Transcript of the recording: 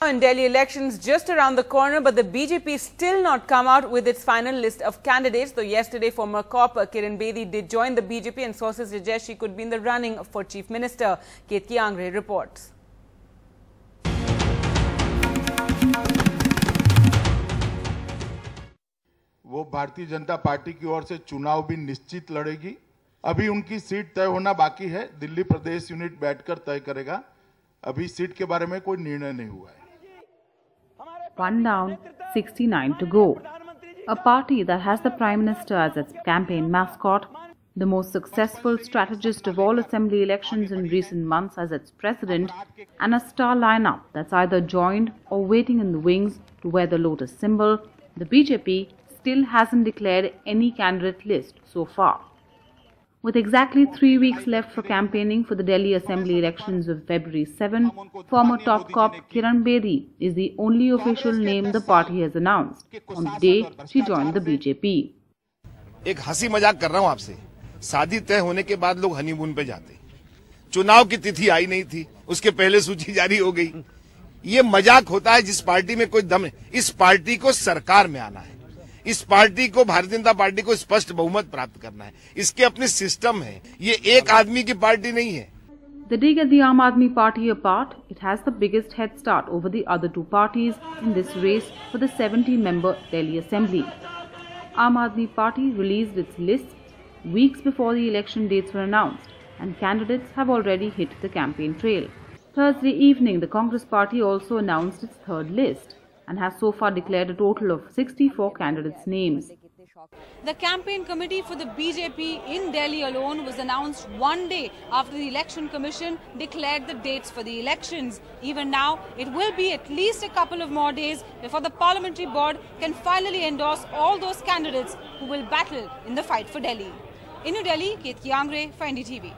In Delhi elections just around the corner, but the BJP still not come out with its final list of candidates. Though yesterday former cop Kiran Bedi did join the BJP and sources suggest she could be in the running for Chief Minister. Ketki Angre reports. वो Bharatiya Janata party की ओर से चुनाव भी निश्चित लड़ेगी। अभी उनकी seat तय होना बाकी है। दिल्ली प्रदेश यूनिट बैठकर तय करेगा। अभी सीट के बारे में कोई निर्णय नहीं हुआ है। One down, 69 to go. A party that has the Prime Minister as its campaign mascot, the most successful strategist of all assembly elections in recent months as its president, and a star lineup that's either joined or waiting in the wings to wear the lotus symbol, the BJP still hasn't declared any candidate list so far. With exactly 3 weeks left for campaigning for the Delhi Assembly elections of February 7, former top cop Kiran Bedi is the only official name the party has announced on the day she joined the BJP. एक हंसी मजाक कर रहा हूं आपसे। शादी तय होने के बाद लोग हनीमून पे जाते। चुनाव की तिथि आई नहीं थी, उसके पहले सूची जारी हो गई। ये मजाक होता है जिस पार्टी में कोई दम नहीं। इस पार्टी को सरकार में आना है। इस पार्टी को, भारतीय जनता पार्टी को स्पष्ट बहुमत प्राप्त करना है। इसके अपने सिस्टम है। ये एक आदमी की पार्टी नहीं है। The day get the Aam Aadmi Party apart, it has the biggest head start over the other two parties in this race for the 70-member Delhi Assembly. Aam Aadmi Party released its list weeks before the election dates were announced, and candidates have already hit the campaign trail. Thursday evening, the Congress Party also announced its third list and has so far declared a total of 64 candidates' names. The campaign committee for the BJP in Delhi alone was announced one day after the Election Commission declared the dates for the elections. Even now, it will be at least a couple of more days before the Parliamentary Board can finally endorse all those candidates who will battle in the fight for Delhi. In New Delhi, Ketki Angre for NDTV.